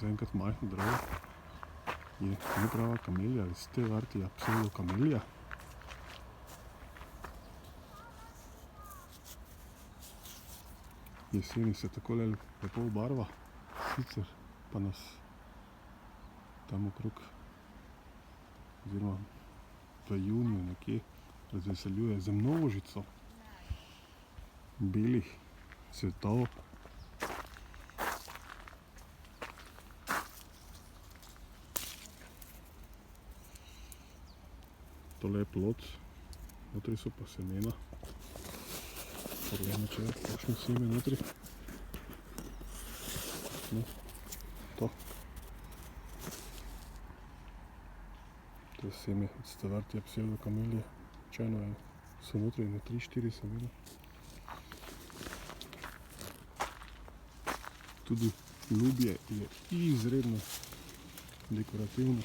zaenkrat majhno drevo, je neprava kamelija, Stevartia pseudokamelija. Jeseni se takole lepo obarva, sicer pa nas tam okrog, oziroma v juniju nekje, razveseljuje z množico belih cvetov. Tole je plod, notri so pa semena. Poglejmo, če je kakšno seme notri. No, to. To je seme od Stevartia pseudokamelije. Običajno so notri 3-4 semena. Tudi ljubje je izredno dekorativno.